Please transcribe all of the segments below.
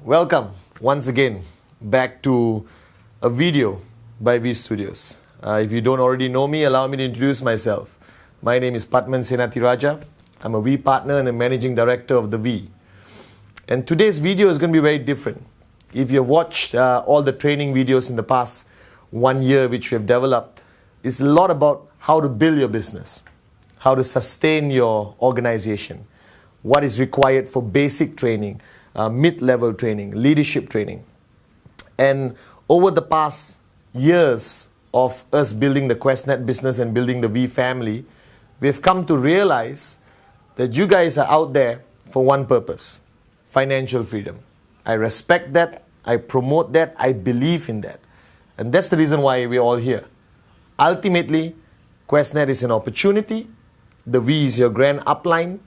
Welcome once again back to a video by V Studios. If you don't already know me, allow me to introduce myself. My name is Pathman Senathirajah. I'm a V partner and a managing director of the V. And today's video is going to be very different. If you've watched all the training videos in the past 1 year which we have developed, it's a lot about how to build your business, how to sustain your organization, what is required for basic training, mid-level training, leadership training. And over the past years of us building the QNET business and building the V family, we've come to realize that you guys are out there for one purpose: financial freedom. I respect that, I promote that, I believe in that. And that's the reason why we're all here. Ultimately, QNET is an opportunity, the V is your grand upline,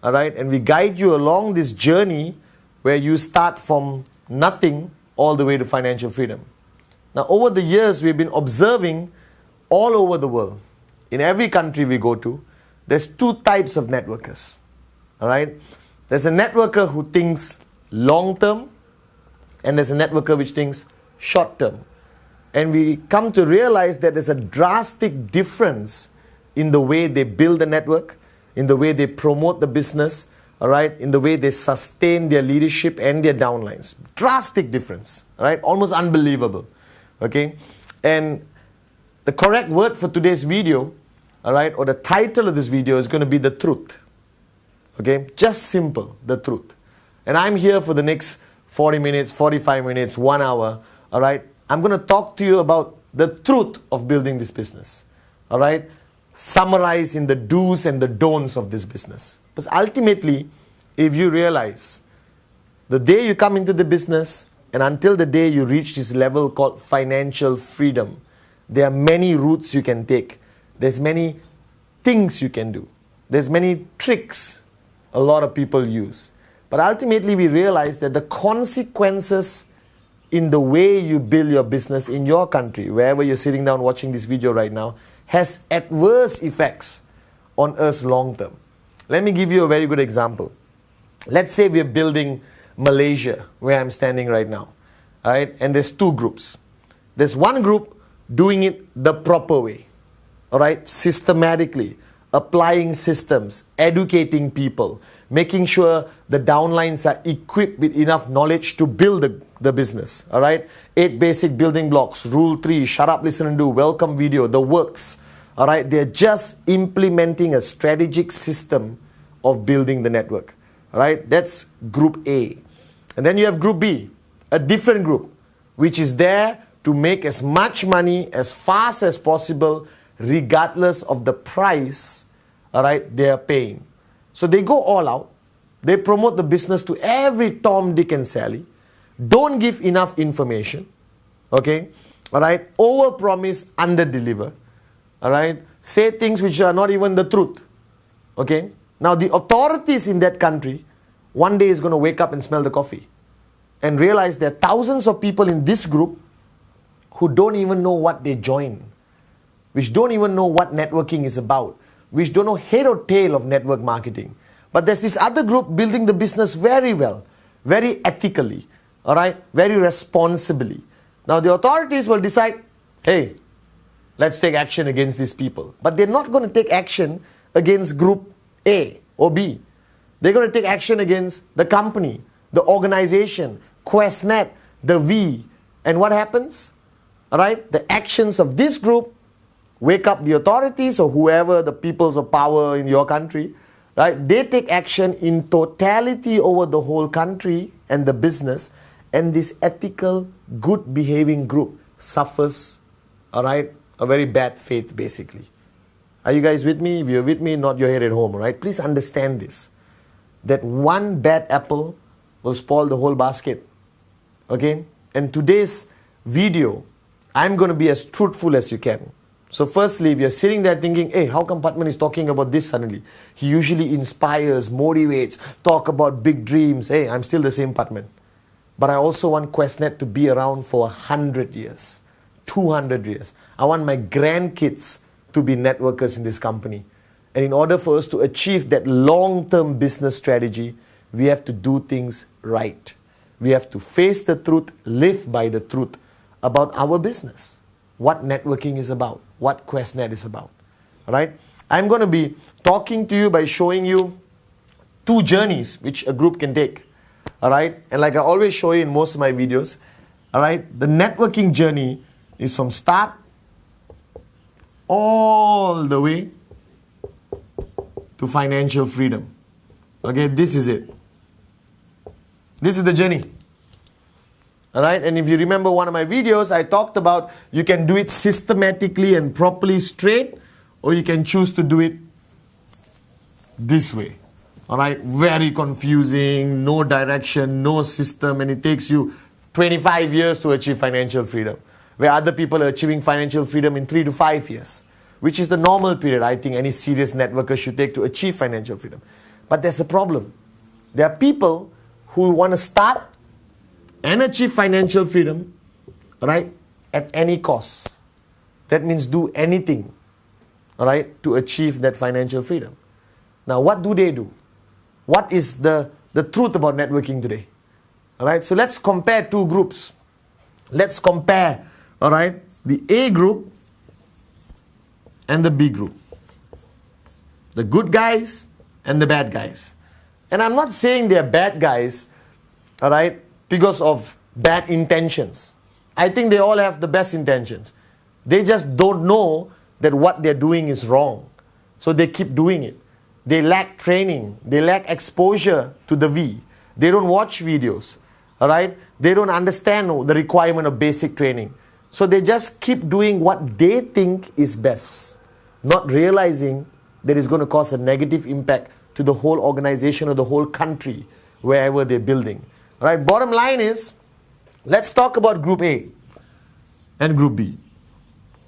all right? And we guide you along this journey where you start from nothing all the way to financial freedom. Now, over the years, we've been observing all over the world, in every country we go to, there's two types of networkers, all right? There's a networker who thinks long-term, and there's a networker which thinks short-term. And we come to realize that there's a drastic difference in the way they build the network, in the way they promote the business, all right, in the way they sustain their leadership and their downlines. Drastic difference, all right, almost unbelievable, okay? And the correct word for today's video, all right, or the title of this video is going to be the truth, okay? Just simple, the truth. And I'm here for the next 40 minutes, 45 minutes, 1 hour, all right? I'm going to talk to you about the truth of building this business, all right? Summarize in the do's and the don'ts of this business. Because ultimately, if you realize the day you come into the business and until the day you reach this level called financial freedom, there are many routes you can take. There's many things you can do. There's many tricks a lot of people use. But ultimately, we realize that the consequences in the way you build your business in your country, wherever you're sitting down watching this video right now, has adverse effects on us long term. Let me give you a very good example. Let's say we're building Malaysia, where I'm standing right now, all right? And there's two groups. There's one group doing it the proper way, all right? Systematically, applying systems, educating people, making sure the downlines are equipped with enough knowledge to build the business, all right? 8 basic building blocks, rule 3, shut up, listen and do, welcome video, the works, all right? They're just implementing a strategic system of building the network, all right? That's group A. And then you have group B, a different group, which is there to make as much money as fast as possible, regardless of the price, all right, they are paying. So they go all out. They promote the business to every Tom, Dick and Sally. Don't give enough information, okay, all right? Over-promise, under-deliver, all right? Say things which are not even the truth, okay? Now the authorities in that country one day is going to wake up and smell the coffee and realize there are thousands of people in this group who don't even know what they join, which don't even know what networking is about, which don't know head or tail of network marketing. But there's this other group building the business very well, very ethically, all right, very responsibly. Now the authorities will decide, hey, let's take action against these people. But they're not going to take action against group A or B. They're going to take action against the company, the organization, QNET, the V. And what happens? All right, the actions of this group wake up the authorities or whoever, the peoples of power in your country, right? They take action in totality over the whole country and the business, and this ethical, good behaving group suffers, all right, a very bad fate basically. Are you guys with me? If you're with me, nod your head at home, right? Please understand this, that one bad apple will spoil the whole basket, okay? And today's video, I'm going to be as truthful as you can. So firstly, if you're sitting there thinking, hey, how come Pathman is talking about this suddenly? He usually inspires, motivates, talk about big dreams. Hey, I'm still the same Pathman. But I also want QNET to be around for 100 years, 200 years. I want my grandkids to be networkers in this company. And in order for us to achieve that long-term business strategy, we have to do things right. We have to face the truth, live by the truth about our business, what networking is about, what QNET is about. All right? I'm going to be talking to you by showing you 2 journeys which a group can take. All right? And like I always show you in most of my videos, all right, the networking journey is from start all the way to financial freedom. Okay, this is it. This is the journey. All right, and if you remember one of my videos, I talked about you can do it systematically and properly straight, or you can choose to do it this way. All right, very confusing, no direction, no system, and it takes you 25 years to achieve financial freedom, where other people are achieving financial freedom in 3 to 5 years, which is the normal period I think any serious networker should take to achieve financial freedom. But there's a problem. There are people who want to start and achieve financial freedom, right, at any cost. That means do anything, all right, to achieve that financial freedom. Now, what do? What is the truth about networking today? All right, so let's compare 2 groups. Let's compare, all right, the A group and the B group. The good guys and the bad guys. And I'm not saying they're bad guys, all right, because of bad intentions. I think they all have the best intentions. They just don't know that what they're doing is wrong. So they keep doing it. They lack training. They lack exposure to the V. They don't watch videos, all right? They don't understand the requirement of basic training. So they just keep doing what they think is best, not realizing that it's going to cause a negative impact to the whole organization or the whole country, wherever they're building. All right, bottom line is, let's talk about Group A and Group B.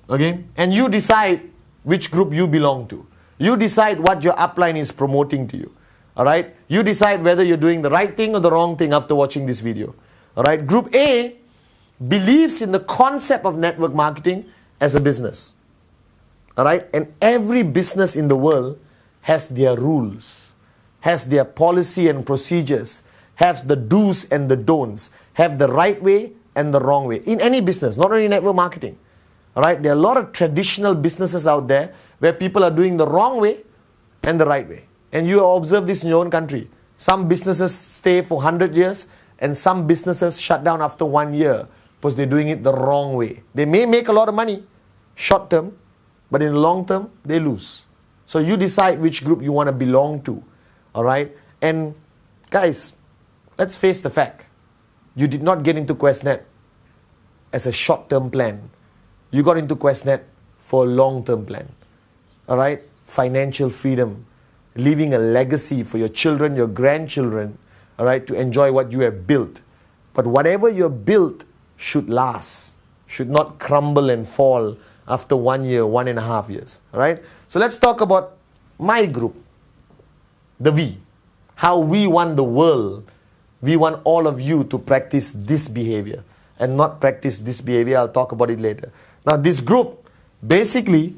Okay? And you decide which group you belong to. You decide what your upline is promoting to you. All right? You decide whether you're doing the right thing or the wrong thing after watching this video. All right? Group A believes in the concept of network marketing as a business. All right? And every business in the world has their rules, has their policy and procedures, has the do's and the don'ts, have the right way and the wrong way. In any business, not only network marketing. All right? There are a lot of traditional businesses out there where people are doing the wrong way and the right way. And you observe this in your own country. Some businesses stay for 100 years and some businesses shut down after 1 year because they're doing it the wrong way. They may make a lot of money short term, but in the long term, they lose. So you decide which group you want to belong to. All right? And guys, let's face the fact. You did not get into QNET as a short-term plan. You got into QNET for a long-term plan. All right? Financial freedom. Leaving a legacy for your children, your grandchildren, all right, to enjoy what you have built. But whatever you have built should last, should not crumble and fall after 1 year, 1.5 years. All right? So let's talk about my group, the V. How we want the world. We want all of you to practice this behavior and not practice this behavior. I'll talk about it later. Now, this group basically,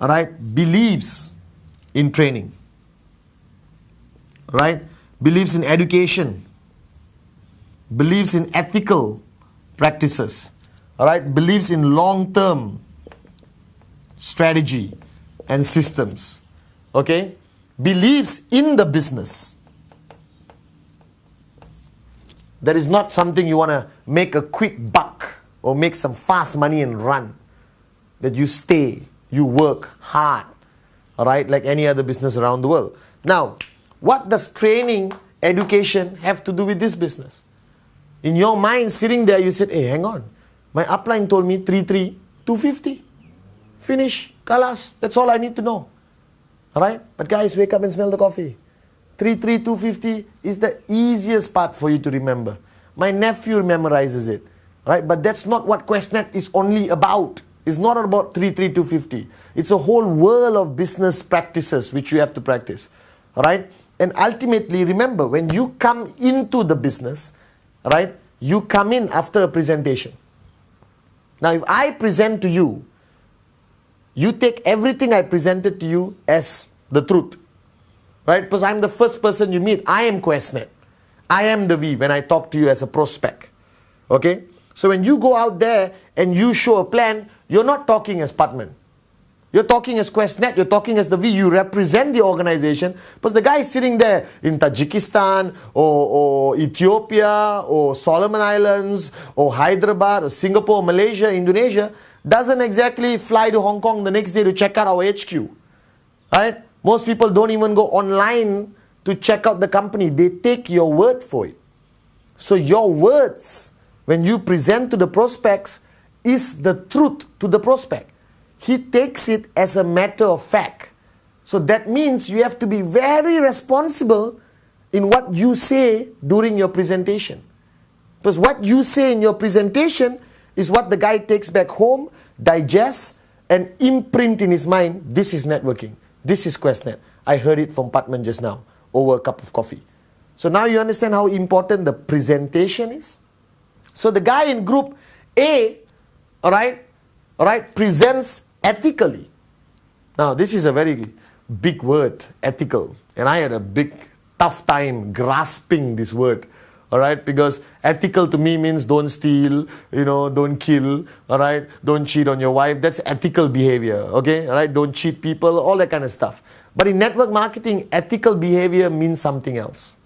all right, believes in training. Right? Believes in education, believes in ethical practices, all right? Believes in long-term strategy and systems, okay? Believes in the business. That is not something you want to make a quick buck or make some fast money and run. That you stay, you work hard, all right, like any other business around the world. Now, what does training, education have to do with this business? In your mind, sitting there, you said, hey, hang on. My upline told me 3.3, 250. Finish, kalas. That's all I need to know. All right? But guys, wake up and smell the coffee. 3.3, 250 is the easiest part for you to remember. My nephew memorizes it. Right? But that's not what QNET is only about. It's not about 3.3, 250. It's a whole world of business practices which you have to practice. All right? And ultimately, remember, when you come into the business, right, you come in after a presentation. Now, if I present to you, you take everything I presented to you as the truth, right? Because I'm the first person you meet. I am QNET. I am the we when I talk to you as a prospect. Okay? So when you go out there and you show a plan, you're not talking as Pathman. You're talking as QNET, you're talking as the we, you represent the organization. Because the guy is sitting there in Tajikistan, or Ethiopia, or Solomon Islands, or Hyderabad, or Singapore, Malaysia, Indonesia, doesn't exactly fly to Hong Kong the next day to check out our HQ. Right? Most people don't even go online to check out the company. They take your word for it. So your words, when you present to the prospects, is the truth to the prospect. He takes it as a matter of fact. So that means you have to be very responsible in what you say during your presentation. Because what you say in your presentation is what the guy takes back home, digests, and imprint in his mind. This is networking. This is QNET. I heard it from Pathman just now over a cup of coffee. So now you understand how important the presentation is. So the guy in group A, all right, presents ethically. Now this is a very big word, ethical, and I had a big tough time grasping this word, all right, because ethical to me means don't steal, don't kill, all right, don't cheat on your wife. That's ethical behavior, okay, all right, don't cheat people, all that kind of stuff. But in network marketing, ethical behavior means something else.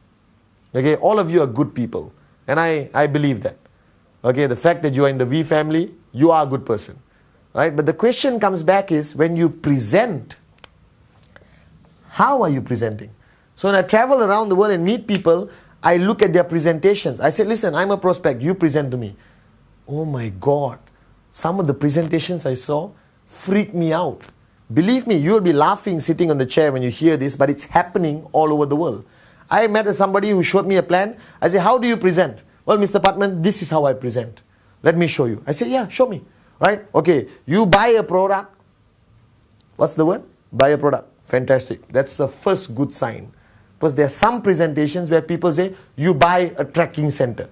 Okay, all of you are good people, and I believe that. Okay, the fact that you are in the V family, you are a good person. Right? But the question comes back is, when you present, how are you presenting? So when I travel around the world and meet people, I look at their presentations. I say, listen, I'm a prospect, you present to me. Oh my God, some of the presentations I saw freaked me out. Believe me, you'll be laughing sitting on the chair when you hear this, but it's happening all over the world. I met somebody who showed me a plan. I say, how do you present? Well, Mr. Pathman, this is how I present. Let me show you. I say, yeah, show me. Right? Okay, you buy a product. What's the word? Buy a product. Fantastic. That's the first good sign. Because there are some presentations where people say, you buy a tracking center.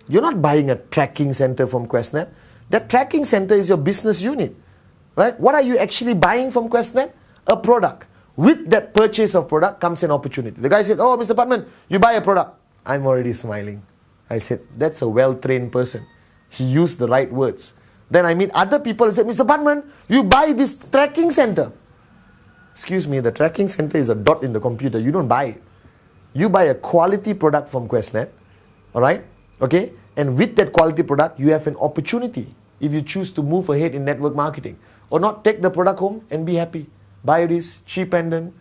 You're not buying a tracking center from QNET. That tracking center is your business unit. Right? What are you actually buying from QNET? A product. With that purchase of product comes an opportunity. The guy said, oh, Mr. Pathman, you buy a product. I'm already smiling. I said, that's a well-trained person. He used the right words. Then I meet other people and say, Mr. Pathman, you buy this tracking center. Excuse me, the tracking center is a dot in the computer. You don't buy it. You buy a quality product from QNET. Alright? Okay? And with that quality product, you have an opportunity if you choose to move ahead in network marketing. Or not, take the product home and be happy. Buy this cheap pendant,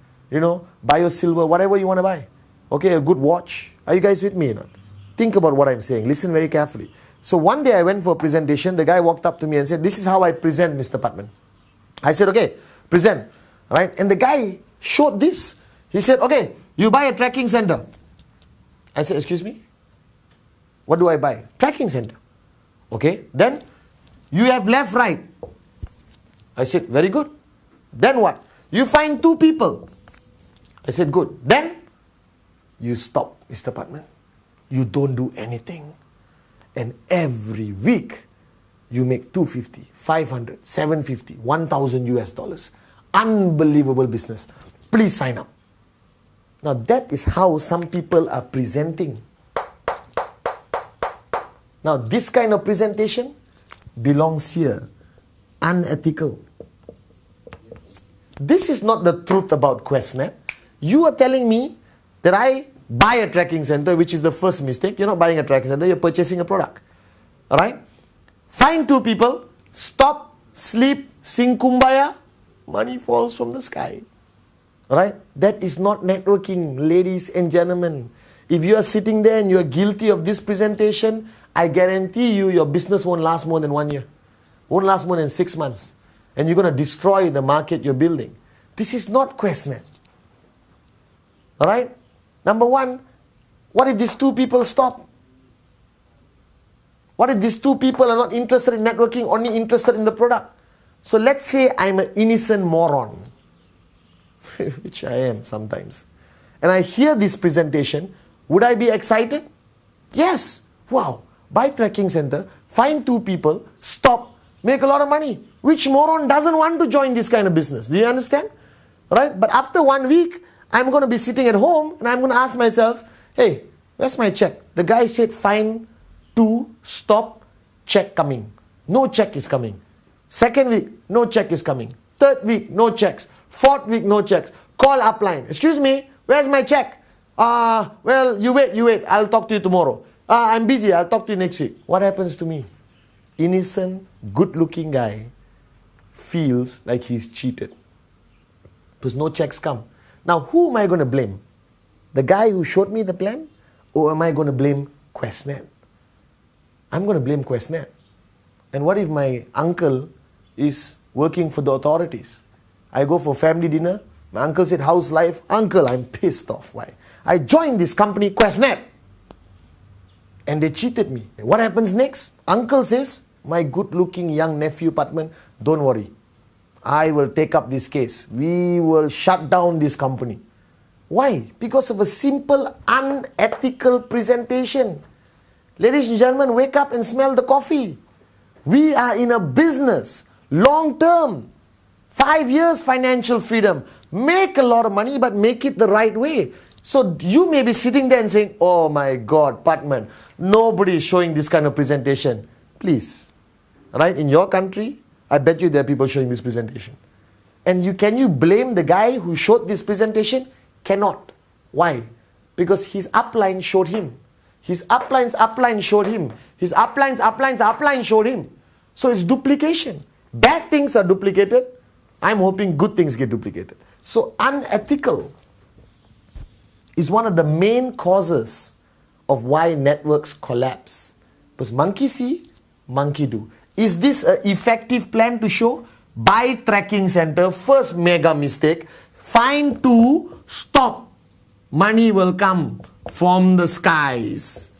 buy your silver, whatever you want to buy. Okay, a good watch. Are you guys with me or not? Think about what I'm saying. Listen very carefully. So one day I went for a presentation. The guy walked up to me and said, this is how I present, Mr. Pathman. I said, okay, present. Right? And the guy showed this. He said, okay, you buy a tracking center. I said, excuse me? What do I buy? Tracking center. Okay, then you have left, right. I said, very good. Then what? You find two people. I said, good. Then you stop, Mr. Pathman. You don't do anything. And every week, you make $250, $500, $750, $1,000 US. Unbelievable business. Please sign up. Now that is how some people are presenting. Now this kind of presentation belongs here. Unethical. This is not the truth about QNET. You are telling me that I buy a tracking center, which is the first mistake. You're not buying a tracking center, you're purchasing a product. Alright? Find two people, stop, sleep, sing kumbaya, money falls from the sky. Alright? That is not networking, ladies and gentlemen. If you are sitting there and you are guilty of this presentation, I guarantee you your business won't last more than 1 year. Won't last more than 6 months. And you're going to destroy the market you're building. This is not QNET. Alright? Number one, what if these two people stop? What if these two people are not interested in networking, only interested in the product? So let's say I'm an innocent moron, which I am sometimes, and I hear this presentation, would I be excited? Yes. Wow. Buy tracking center, find two people, stop, make a lot of money. Which moron doesn't want to join this kind of business? Do you understand? Right? But after 1 week, I'm going to be sitting at home and I'm going to ask myself, hey, Where's my check? The guy said, fine, 2, stop, check coming. No check is coming. Second week, no check is coming. Third week, no checks. Fourth week, no checks. Call upline. Excuse me, where's my check? Well, you wait. I'll talk to you tomorrow. I'm busy. I'll talk to you next week. What happens to me? Innocent, good-looking guy feels like he's cheated because no checks come. Now, who am I going to blame? The guy who showed me the plan? Or am I going to blame QNET? I'm going to blame QNET. And what if my uncle is working for the authorities? I go for family dinner. My uncle said, how's life? Uncle, I'm pissed off. Why? I joined this company, QNET. And they cheated me. What happens next? Uncle says, my good-looking young nephew, Pathman, don't worry. I will take up this case. We will shut down this company. Why? Because of a simple, unethical presentation. Ladies and gentlemen, wake up and smell the coffee. We are in a business, long term. 5 years financial freedom. Make a lot of money, but make it the right way. So you may be sitting there and saying, oh my God, Pathman, nobody is showing this kind of presentation. Please, right? In your country, I bet you there are people showing this presentation. And can you blame the guy who showed this presentation? Cannot. Why? Because his upline showed him. His upline's upline showed him. His upline's upline showed him. So it's duplication. Bad things are duplicated. I'm hoping good things get duplicated. So unethical is one of the main causes of why networks collapse. Because monkey see, monkey do. Is this an effective plan to show? Buy tracking center, first mega mistake. Fine 2, stop. Money will come from the skies.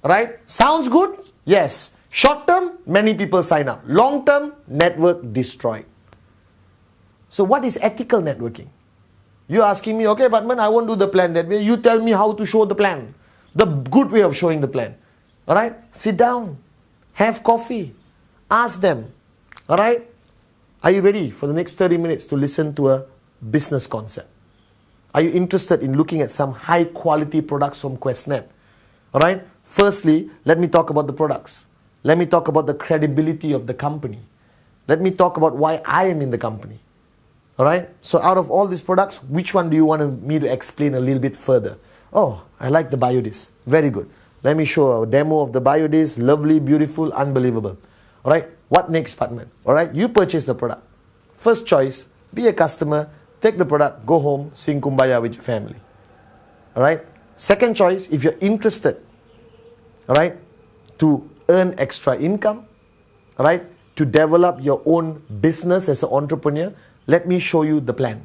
Right? Sounds good? Yes. Short term, many people sign up. Long term, network destroyed. So what is ethical networking? You're asking me, okay, Pathman, I won't do the plan that way. You tell me how to show the plan. The good way of showing the plan. Alright? Sit down. Have coffee. Ask them. Alright? Are you ready for the next 30 minutes to listen to a business concept? Are you interested in looking at some high quality products from QNET? Alright? Firstly, let me talk about the products. Let me talk about the credibility of the company. Let me talk about why I am in the company. Alright? So out of all these products, which one do you want me to explain a little bit further? Oh, I like the BioDisc. Very good. Let me show a demo of the BioDisc. Lovely, beautiful, unbelievable. Alright? What next, Pathman? Alright? You purchase the product. First choice, be a customer, take the product, go home, sing Kumbaya with your family. Alright? Second choice, if you're interested, alright, to earn extra income, alright, to develop your own business as an entrepreneur, let me show you the plan.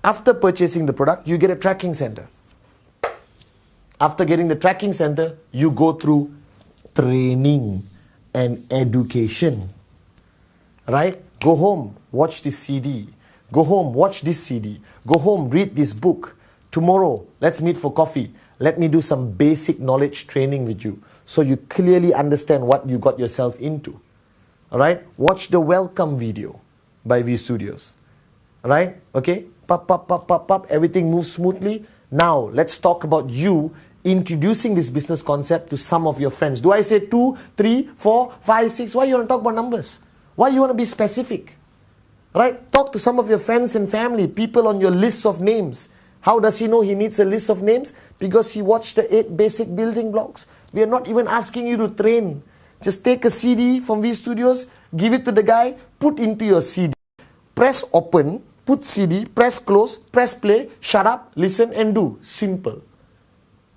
After purchasing the product, you get a tracking center. After getting the tracking center, you go through training and education. Right? Go home, watch this CD. Go home, watch this CD. Go home, read this book. Tomorrow, let's meet for coffee. Let me do some basic knowledge training with you so you clearly understand what you got yourself into. Alright? Watch the welcome video by V Studios. Alright? Okay? Pop. Everything moves smoothly. Now, let's talk about you introducing this business concept to some of your friends. Do I say 2, 3, 4, 5, 6? Why you want to talk about numbers? Why you want to be specific? Right? Talk to some of your friends and family, people on your list of names. How does he know he needs a list of names? Because he watched the 8 basic building blocks. We are not even asking you to train. Just take a CD from V Studios, give it to the guy, put into your CD, press open, put CD, press close, press play, shut up, listen and do. Simple.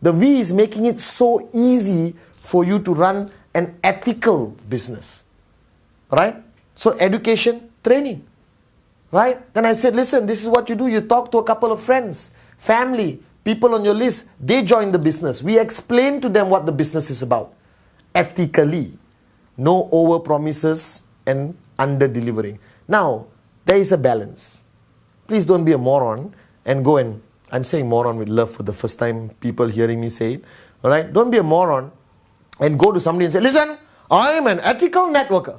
The V is making it so easy for you to run an ethical business. Right? So education, training. Right? Then I said, listen, this is what you do. You talk to a couple of friends, family, people on your list. They join the business. We explain to them what the business is about. Ethically. No over promises and under delivering. Now, there is a balance. Please don't be a moron and go and, I'm saying moron with love for the first time people hearing me say it. Alright? Don't be a moron and go to somebody and say, listen, I am an ethical networker.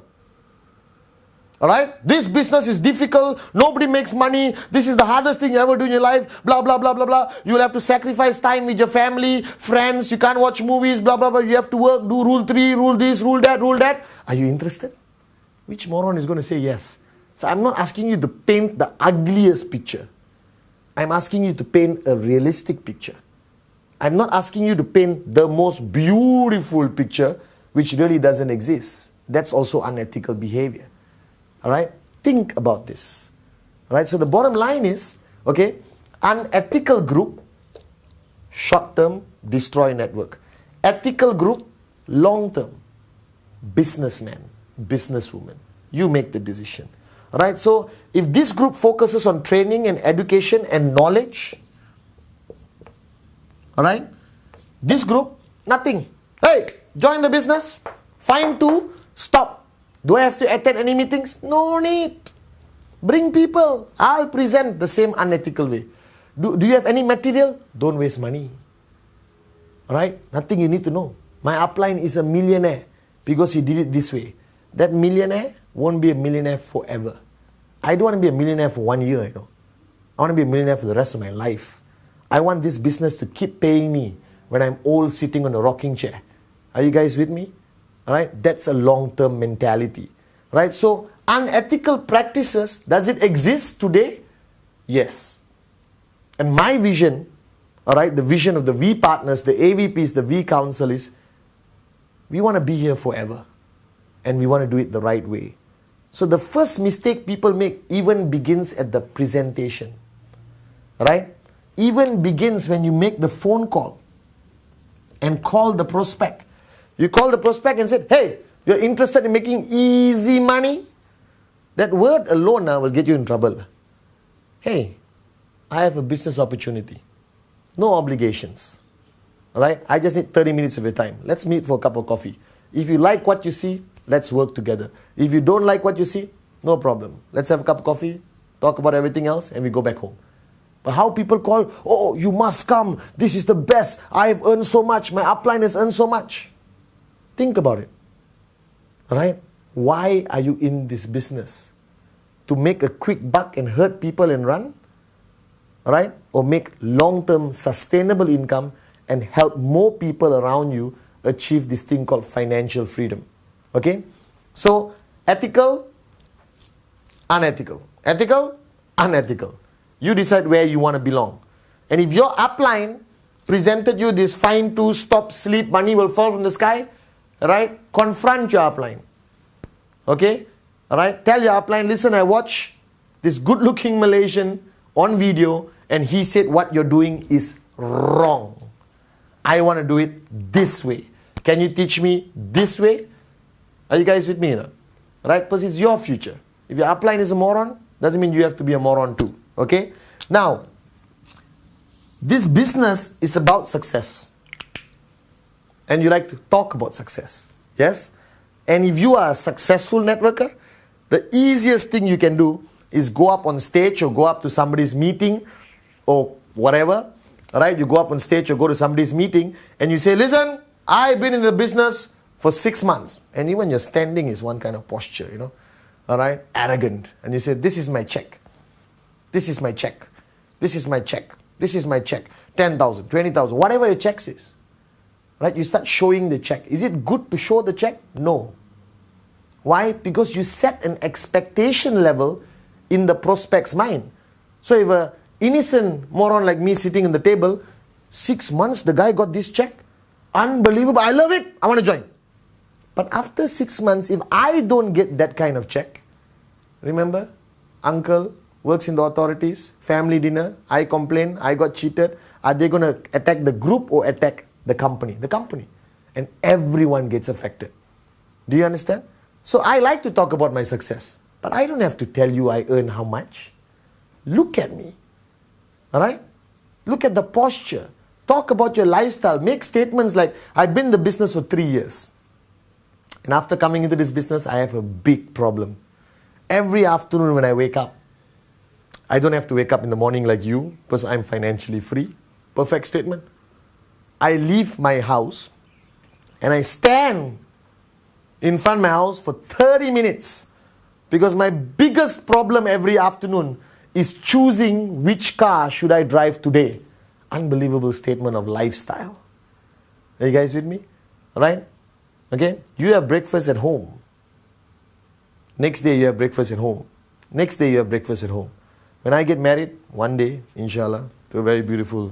Alright? This business is difficult. Nobody makes money. This is the hardest thing you ever do in your life. Blah, blah, blah, blah, blah. You will have to sacrifice time with your family, friends. You can't watch movies, blah, blah, blah. You have to work, do rule 3, rule this, rule that, rule that. Are you interested? Which moron is going to say yes? So I'm not asking you to paint the ugliest picture. I'm asking you to paint a realistic picture. I'm not asking you to paint the most beautiful picture, which really doesn't exist. That's also unethical behavior. Alright? Think about this. Alright? So the bottom line is, okay, unethical group, short-term, destroy network. Ethical group, long-term, businessman, businesswoman. You make the decision. Alright? So if this group focuses on training and education and knowledge, alright, this group, nothing. Hey, join the business, fine to stop. Do I have to attend any meetings? No need. Bring people. I'll present the same unethical way. Do you have any material? Don't waste money. Alright? Nothing you need to know. My upline is a millionaire because he did it this way. That millionaire won't be a millionaire forever. I don't want to be a millionaire for 1 year, I want to be a millionaire for the rest of my life. I want this business to keep paying me when I'm old sitting on a rocking chair. Are you guys with me? Alright, that's a long-term mentality. Right? So, unethical practices, does it exist today? Yes. And my vision, alright, the vision of the V partners, the AVPs, the V council is, we want to be here forever. And we want to do it the right way. So, the first mistake people make even begins at the presentation. Right? Even begins when you make the phone call and call the prospect. You call the prospect and said, hey, you're interested in making easy money? That word alone now will get you in trouble. Hey, I have a business opportunity. No obligations. Alright? I just need 30 minutes of your time. Let's meet for a cup of coffee. If you like what you see, let's work together. If you don't like what you see, no problem. Let's have a cup of coffee, talk about everything else, and we go back home. But how people call, oh, you must come. This is the best. I have earned so much. My upline has earned so much. Think about it. Alright? Why are you in this business? To make a quick buck and hurt people and run? Alright? Or make long-term sustainable income and help more people around you achieve this thing called financial freedom. Okay? So, ethical, unethical. Ethical, unethical. You decide where you want to belong. And if your upline presented you this fine to stop, sleep, money will fall from the sky, right? Confront your upline. Okay? Alright? Tell your upline, listen, I watched this good-looking Malaysian on video and he said what you're doing is wrong. I want to do it this way. Can you teach me this way? Are you guys with me? Right? Because it's your future. If your upline is a moron, doesn't mean you have to be a moron too. Okay? Now, this business is about success. And you like to talk about success. Yes? And if you are a successful networker, the easiest thing you can do is go up on stage or go up to somebody's meeting or whatever. Alright? You go up on stage or go to somebody's meeting and you say, listen, I've been in the business for 6 months. And even your standing is one kind of posture, Alright? Arrogant. And you say, this is my check. This is my check. This is my check. This is my check. 10,000, 20,000, whatever your check is. Right? You start showing the check. Is it good to show the check? No. Why? Because you set an expectation level in the prospect's mind. So if an innocent moron like me sitting in the table, 6 months the guy got this check, unbelievable, I love it, I want to join. But after 6 months, if I don't get that kind of check, remember, uncle works in the authorities, family dinner, I complain, I got cheated, are they going to attack the group or attack the company? The company. And everyone gets affected. Do you understand? So I like to talk about my success, but I don't have to tell you I earn how much. Look at me. Alright? Look at the posture. Talk about your lifestyle. Make statements like, I've been in the business for 3 years. And after coming into this business, I have a big problem. Every afternoon when I wake up, I don't have to wake up in the morning like you because I'm financially free. Perfect statement. I leave my house and I stand in front of my house for 30 minutes Because my biggest problem every afternoon is choosing which car should I drive today. Unbelievable statement of lifestyle. Are you guys with me? Alright? Okay? You have breakfast at home. Next day you have breakfast at home. Next day you have breakfast at home. When I get married, one day, inshallah, to a very beautiful,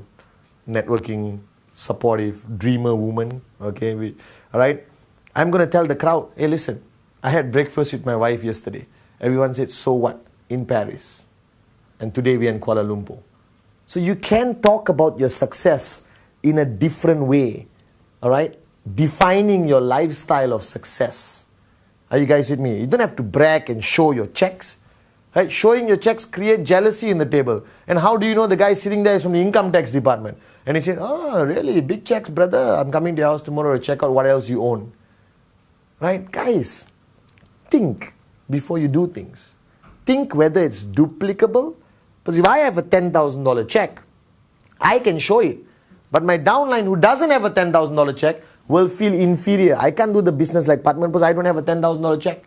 networking, supportive, dreamer woman, okay, alright, I'm going to tell the crowd, hey listen, I had breakfast with my wife yesterday. Everyone said, so what? In Paris. And today we are in Kuala Lumpur. So you can talk about your success in a different way, alright? Defining your lifestyle of success. Are you guys with me? You don't have to brag and show your checks. Right? Showing your checks create jealousy in the table. And how do you know the guy sitting there is from the income tax department? And he says, oh, really? Big checks, brother. I'm coming to your house tomorrow to check out what else you own. Right? Guys, think before you do things. Think whether it's duplicable. Because if I have a $10,000 check, I can show it. But my downline who doesn't have a $10,000 check will feel inferior. I can't do the business like Pathman because I don't have a $10,000 check.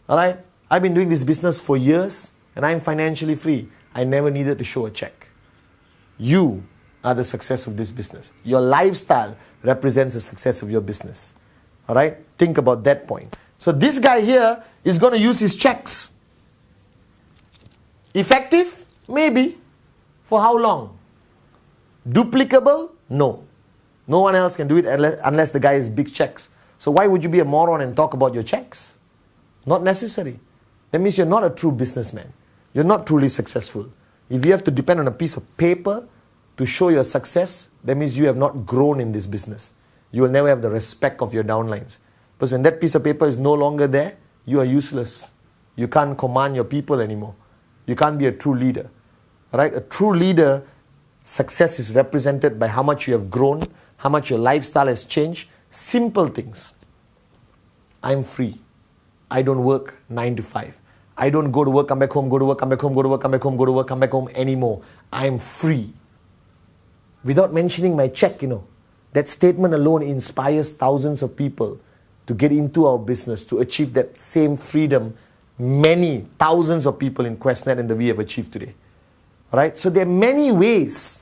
Alright? I've been doing this business for years and I'm financially free. I never needed to show a check. You are the success of this business. Your lifestyle represents the success of your business. Alright? Think about that point. So this guy here is going to use his checks. Effective? Maybe. For how long? Duplicable? No. No one else can do it unless the guy has big checks. So why would you be a moron and talk about your checks? Not necessary. That means you're not a true businessman. You're not truly successful. If you have to depend on a piece of paper to show your success, that means you have not grown in this business. You will never have the respect of your downlines. Because when that piece of paper is no longer there, you are useless. You can't command your people anymore. You can't be a true leader. Right? A true leader, success is represented by how much you have grown, how much your lifestyle has changed. Simple things. I'm free. I don't work 9 to 5. I don't go to work, come back home, go to work, come back home, go to work, come back home, go to work, come back home anymore. I'm free. Without mentioning my check, that statement alone inspires thousands of people to get into our business, to achieve that same freedom many thousands of people in QNET and the we have achieved today. Right? So there are many ways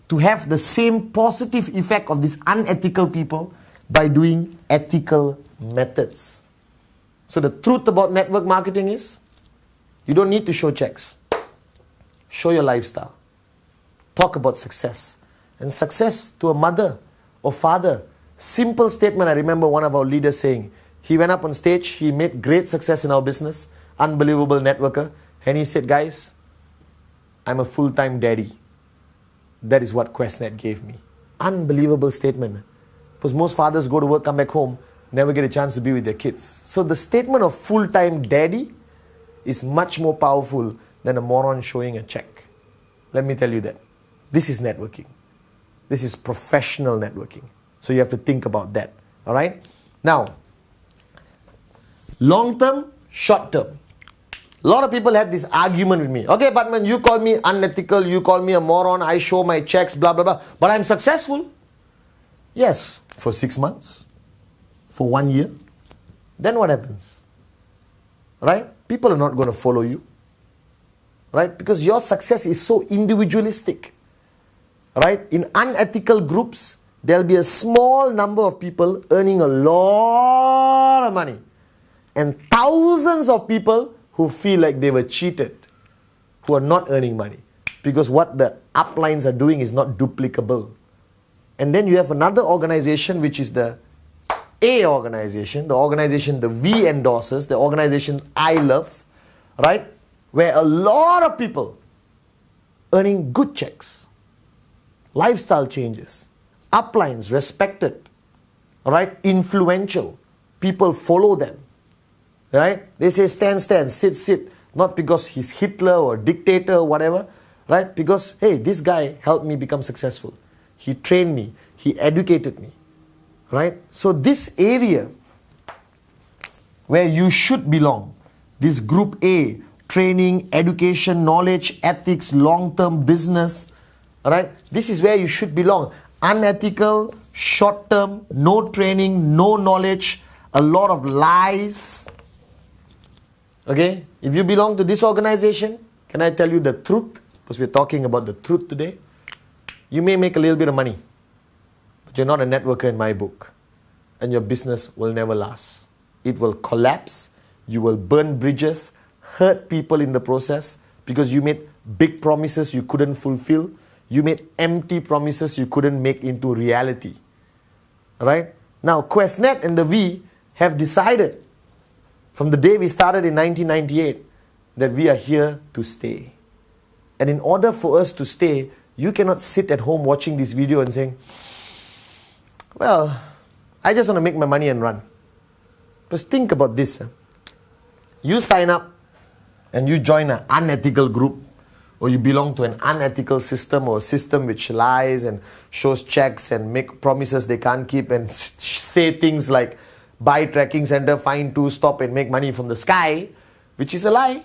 to have the same positive effect of these unethical people by doing ethical methods. So the truth about network marketing is, you don't need to show checks. Show your lifestyle. Talk about success. And success to a mother or father. Simple statement. I remember one of our leaders saying, he went up on stage, he made great success in our business, unbelievable networker, and he said, guys, I'm a full-time daddy. That is what QNET gave me. Unbelievable statement. Because most fathers go to work, come back home, never get a chance to be with their kids. So the statement of full-time daddy is much more powerful than a moron showing a check. Let me tell you that. This is networking. This is professional networking. So you have to think about that. All right? Now, long-term, short-term. A lot of people had this argument with me. Okay, Pathman, you call me unethical, you call me a moron, I show my checks, blah, blah, blah. But I'm successful. Yes, for 6 months. For 1 year. Then what happens? Right? People are not going to follow you. Right? Because your success is so individualistic. Right? In unethical groups, there'll be a small number of people earning a lot of money. And thousands of people who feel like they were cheated, who are not earning money. Because what the uplines are doing is not duplicable. And then you have another organization, which is the A organization, the organization the V endorses, the organization I love, right? Where a lot of people earning good checks, lifestyle changes, uplines respected, right? Influential, people follow them, right? They say stand, stand, sit, sit, not because he's Hitler or dictator or whatever, right? Because, hey, this guy helped me become successful. He trained me, he educated me. Right? So this area where you should belong, this group A, training, education, knowledge, ethics, long-term business, right? This is where you should belong. Unethical, short-term, no training, no knowledge, a lot of lies, Okay? If you belong to this organization, can I tell you the truth? Because we're talking about the truth today. You may make a little bit of money, but you're not a networker in my book. And your business will never last. It will collapse. You will burn bridges, hurt people in the process because you made big promises you couldn't fulfill. You made empty promises you couldn't make into reality. Right? Now, QNET and the V have decided from the day we started in 1998 that we are here to stay. And in order for us to stay, you cannot sit at home watching this video and saying, well, I just want to make my money and run. Just think about this. You sign up and you join an unethical group, or you belong to an unethical system or a system which lies and shows checks and make promises they can't keep and say things like buy tracking center, find two, stop and make money from the sky, which is a lie.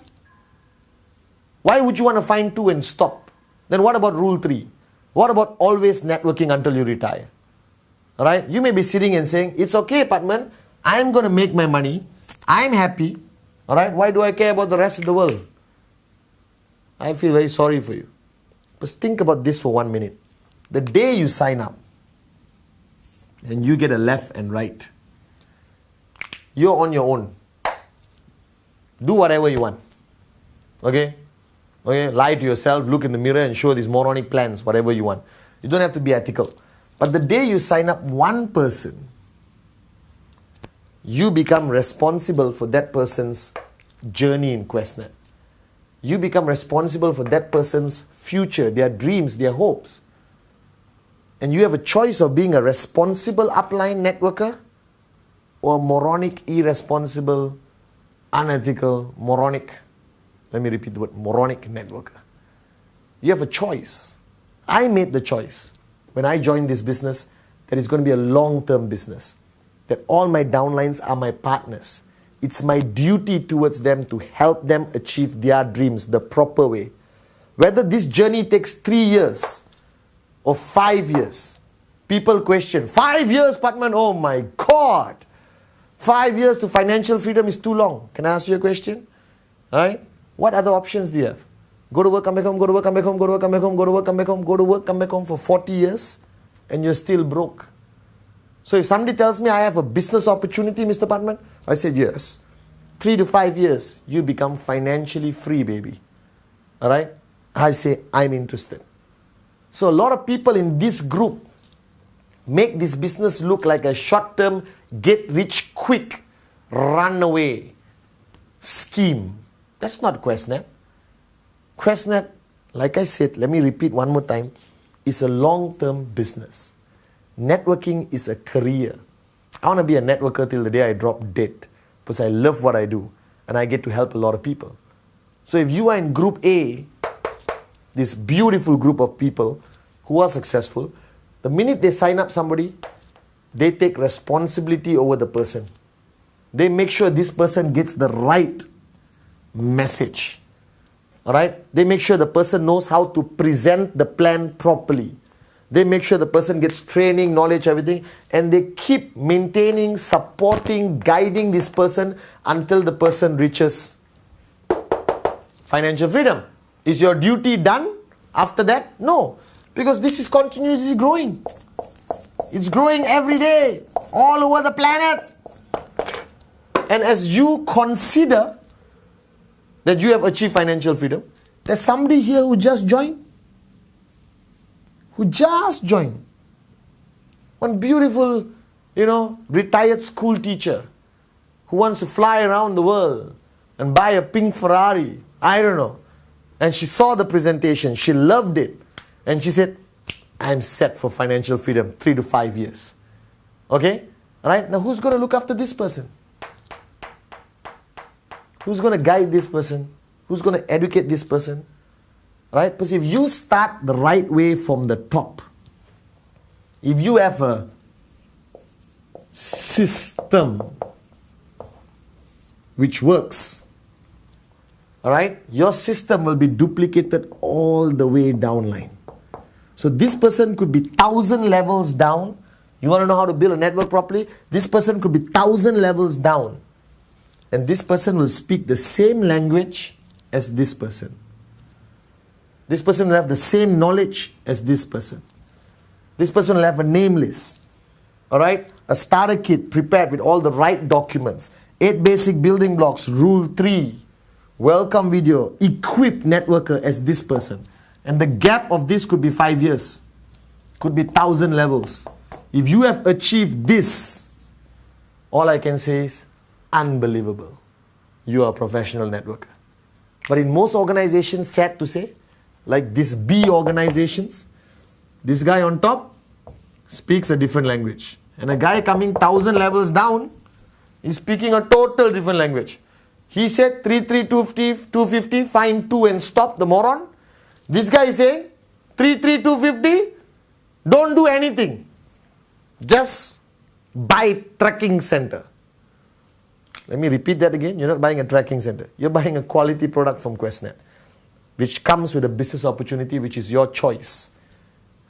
Why would you want to find two and stop? Then what about rule 3? What about always networking until you retire? Alright? You may be sitting and saying, it's okay, Pathman, I'm going to make my money, I'm happy. Alright? Why do I care about the rest of the world? I feel very sorry for you. But think about this for 1 minute. The day you sign up and you get a left and right, you're on your own. Do whatever you want. Okay? Okay? Lie to yourself, look in the mirror and show these moronic plans, whatever you want. You don't have to be ethical. But the day you sign up one person, you become responsible for that person's journey in QNET. You become responsible for that person's future, their dreams, their hopes. And you have a choice of being a responsible upline networker or a moronic, irresponsible, unethical, moronic, let me repeat the word, moronic networker. You have a choice. I made the choice when I joined this business that it's going to be a long-term business, that all my downlines are my partners. It's my duty towards them to help them achieve their dreams the proper way. Whether this journey takes 3 years or 5 years, people question, 5 years, Pathman, oh my God. 5 years to financial freedom is too long. Can I ask you a question? Alright? What other options do you have? Go to work, come back home, go to work, come back home, go to work, come back home, go to work, come back home, go to work, come back home for 40 years and you're still broke. So if somebody tells me I have a business opportunity, Mr. Pathman, I said yes. 3 to 5 years, you become financially free, baby. Alright? I say, I'm interested. So a lot of people in this group make this business look like a short-term, get-rich-quick, runaway scheme. That's not QNET. QNET, like I said, let me repeat one more time, is a long-term business. Networking is a career. I want to be a networker till the day I drop dead because I love what I do and I get to help a lot of people. So if you are in group A, this beautiful group of people who are successful, the minute they sign up somebody, they take responsibility over the person. They make sure this person gets the right message. Alright? They make sure the person knows how to present the plan properly. They make sure the person gets training, knowledge, everything, and they keep maintaining, supporting, guiding this person until the person reaches financial freedom. Is your duty done after that? No, because this is continuously growing. It's growing every day, all over the planet. And as you consider that you have achieved financial freedom, there's somebody here who just joined. One beautiful, retired school teacher who wants to fly around the world and buy a pink Ferrari. I don't know. And she saw the presentation. She loved it. And she said, I'm set for financial freedom 3 to 5 years. Okay? Alright? Now who's going to look after this person? Who's going to guide this person? Who's going to educate this person? Right? Because if you start the right way from the top, if you have a system which works, alright, your system will be duplicated all the way downline. So this person could be 1,000 levels down. You want to know how to build a network properly? This person could be 1,000 levels down. And this person will speak the same language as this person. This person will have the same knowledge as this person. This person will have a name list. Alright? A starter kit prepared with all the right documents. 8 basic building blocks, rule 3. Welcome video, equipped networker as this person. And the gap of this could be 5 years. Could be 1,000 levels. If you have achieved this, all I can say is unbelievable. You are a professional networker. But in most organizations, sad to say, like these B organizations, this guy on top speaks a different language. And a guy coming 1,000 levels down is speaking a total different language. He said 250, find 2 and stop the moron. This guy is saying 250, don't do anything. Just buy tracking center. Let me repeat that again. You're not buying a tracking center. You're buying a quality product from QNET, which comes with a business opportunity, which is your choice.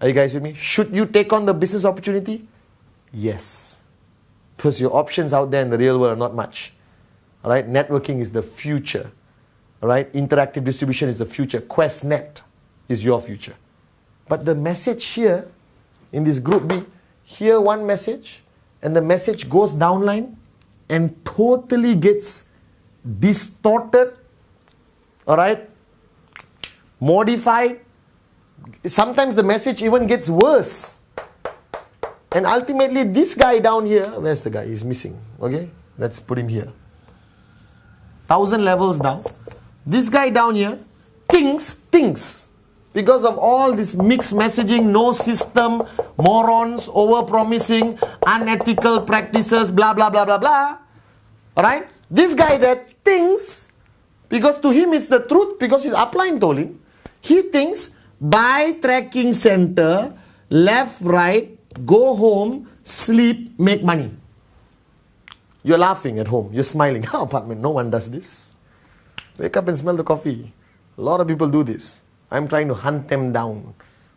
Are you guys with me? Should you take on the business opportunity? Yes. Because your options out there in the real world are not much. All right? Networking is the future. All right? Interactive distribution is the future. QNET is your future. But the message here in this group B, hear one message, and the message goes downline and totally gets distorted, all right, modified. Sometimes the message even gets worse. And ultimately this guy down here, where's the guy? He's missing, okay? Let's put him here. 1,000 levels down. This guy down here thinks. Because of all this mixed messaging, no system, morons, over-promising, unethical practices, blah, blah, blah, blah, blah. Alright? This guy that thinks, because to him it's the truth, because his upline told him, he thinks, buy tracking center, left, right, go home, sleep, make money. You're laughing at home. You're smiling. Oh, Pathman, no one does this. Wake up and smell the coffee. A lot of people do this. I'm trying to hunt them down,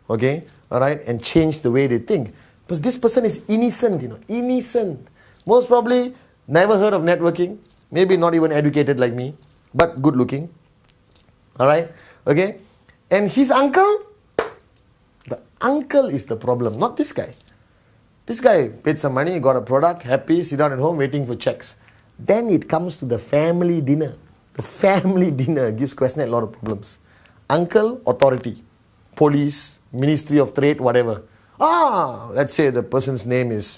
okay, all right, and change the way they think. Because this person is innocent, innocent. Most probably never heard of networking, maybe not even educated like me, but good looking, all right, okay. And his uncle, the uncle is the problem, not this guy. This guy paid some money, got a product, happy, sit down at home waiting for checks. Then it comes to the family dinner. The family dinner gives QNET a lot of problems. Uncle, authority, police, Ministry of Trade, whatever. Let's say the person's name is,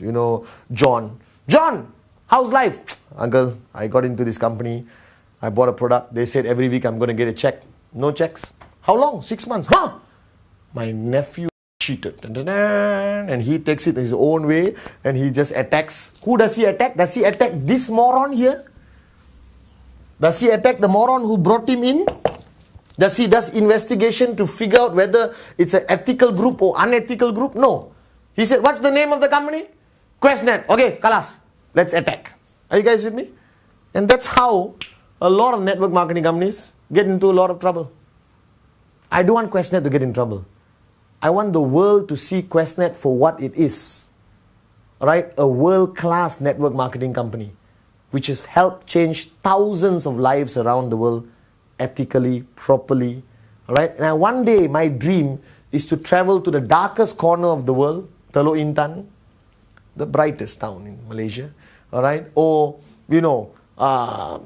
John. John, how's life? Uncle, I got into this company. I bought a product. They said every week I'm going to get a check. No checks. How long? 6 months. My nephew cheated. And he takes it his own way and he just attacks. Who does he attack? Does he attack this moron here? Does he attack the moron who brought him in? Does he does investigation to figure out whether it's an ethical group or unethical group? No. He said, what's the name of the company? QNET. Okay, Kalas. Let's attack. Are you guys with me? And that's how a lot of network marketing companies get into a lot of trouble. I don't want QNET to get in trouble. I want the world to see QNET for what it is. Right? A world-class network marketing company which has helped change thousands of lives around the world ethically, properly, right? And one day, my dream is to travel to the darkest corner of the world, Teluk Intan, the brightest town in Malaysia, all right? Or,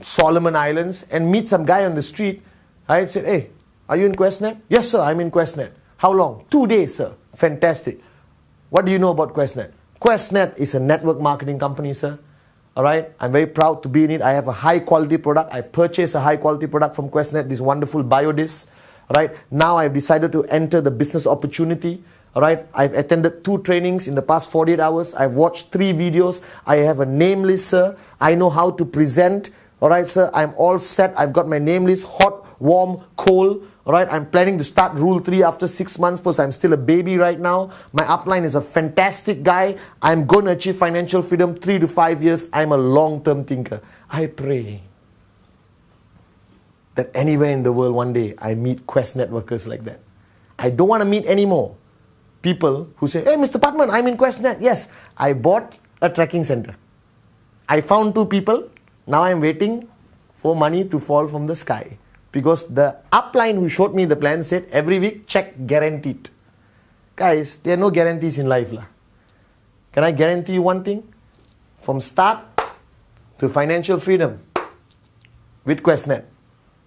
Solomon Islands, and meet some guy on the street. I said, hey, are you in QNET? Yes, sir, I'm in QNET. How long? 2 days, sir. Fantastic. What do you know about QNET? QNET is a network marketing company, sir. All right, I'm very proud to be in it. I have a high quality product. I purchased a high quality product from QNET, this wonderful biodisc. All right, now I've decided to enter the business opportunity. All right, I've attended 2 trainings in the past 48 hours. I've watched 3 videos. I have a name list, sir. I know how to present. All right, sir, I'm all set. I've got my name list, hot, warm, cold. All right, I'm planning to start Rule 3 after 6 months because I'm still a baby right now. My upline is a fantastic guy. I'm going to achieve financial freedom 3 to 5 years. I'm a long-term thinker. I pray that anywhere in the world one day I meet QNET networkers like that. I don't want to meet any more people who say, hey, Mr. Pathman, I'm in QNET. Yes, I bought a tracking center. I found 2 people. Now I'm waiting for money to fall from the sky. Because the upline who showed me the plan said every week check guaranteed. Guys, there are no guarantees in life. Can I guarantee you one thing? From start to financial freedom with QNET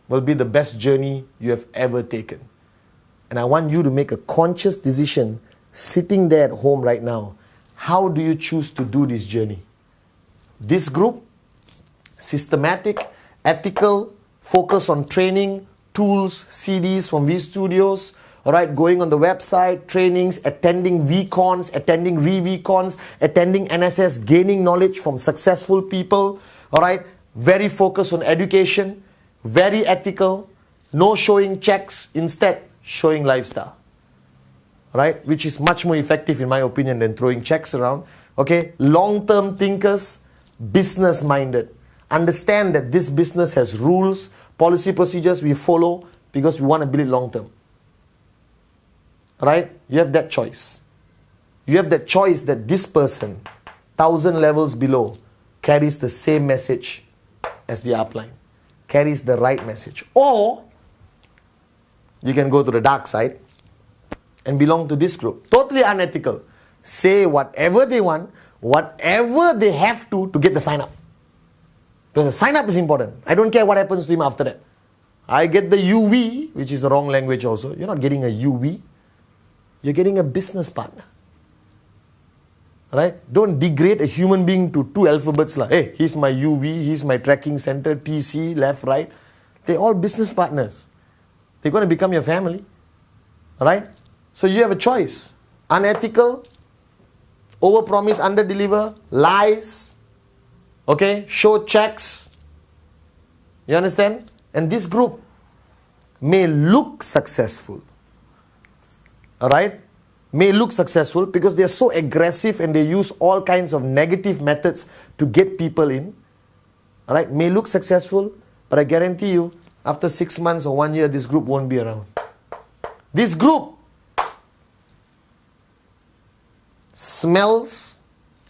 will be the best journey you have ever taken. And I want you to make a conscious decision sitting there at home right now. How do you choose to do this journey? This group, systematic, ethical, focus on training, tools, CDs from V Studios, all right, going on the website, trainings, attending VCons, attending re-VCons, attending NSS, gaining knowledge from successful people, all right, very focused on education, very ethical, no showing checks, instead showing lifestyle, right, which is much more effective in my opinion than throwing checks around, okay, long-term thinkers, business-minded, understand that this business has rules, policy procedures we follow because we want to build it long-term. Right? You have that choice. You have that choice that this person, 1,000 levels below, carries the same message as the upline, carries the right message. Or you can go to the dark side and belong to this group. Totally unethical. Say whatever they want, whatever they have to get the sign up. Because the sign up is important. I don't care what happens to him after that. I get the UV, which is the wrong language also. You're not getting a UV. You're getting a business partner. Right? Don't degrade a human being to 2 alphabets. Like, hey, he's my UV, he's my tracking center, TC, left, right. They're all business partners. They're going to become your family. Right? So you have a choice. Unethical, overpromise, underdeliver, lies, okay, show checks. You understand? And this group may look successful. Alright? May look successful because they are so aggressive and they use all kinds of negative methods to get people in. Alright? May look successful, but I guarantee you, after 6 months or 1 year, this group won't be around. This group smells,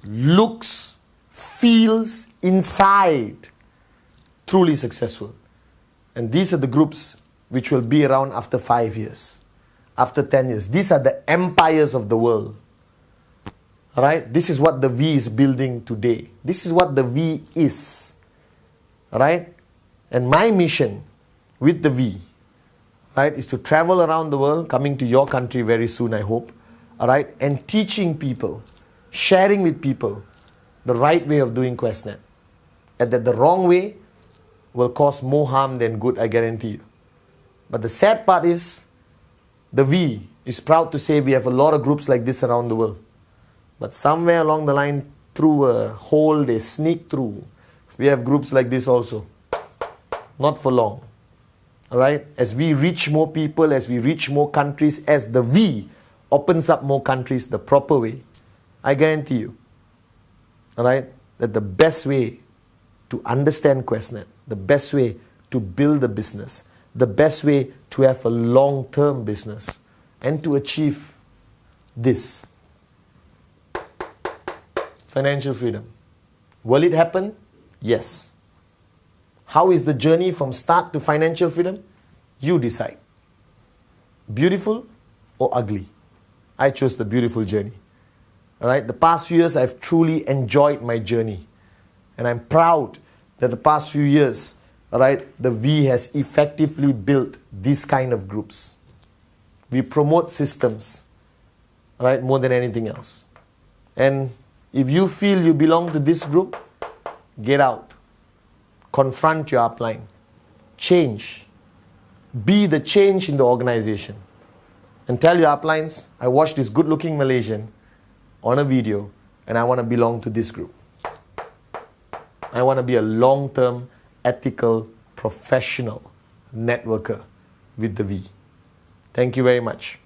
looks, feels inside truly successful. And these are the groups which will be around after 5 years, after 10 years. These are the empires of the world. Alright? This is what the V is building today. This is what the V is. Alright? And my mission with the V, right, is to travel around the world, coming to your country very soon, I hope. Alright? And teaching people, sharing with people the right way of doing QNET. And that the wrong way will cause more harm than good, I guarantee you. But the sad part is, the V is proud to say we have a lot of groups like this around the world. But somewhere along the line, through a hole they sneak through, we have groups like this also. Not for long. Alright? As we reach more people, as we reach more countries, as the V opens up more countries the proper way, I guarantee you, alright, that the best way to understand QNET, the best way to build a business, the best way to have a long-term business and to achieve this, financial freedom. Will it happen? Yes. How is the journey from start to financial freedom? You decide. Beautiful or ugly? I chose the beautiful journey. Alright, the past few years I've truly enjoyed my journey. And I'm proud that the past few years, alright, the V has effectively built these kind of groups. We promote systems, alright, more than anything else. And if you feel you belong to this group, get out. Confront your upline. Change. Be the change in the organization. And tell your uplines, I watched this good-looking Malaysian on a video and I want to belong to this group. I want to be a long-term, ethical, professional networker with the V. Thank you very much.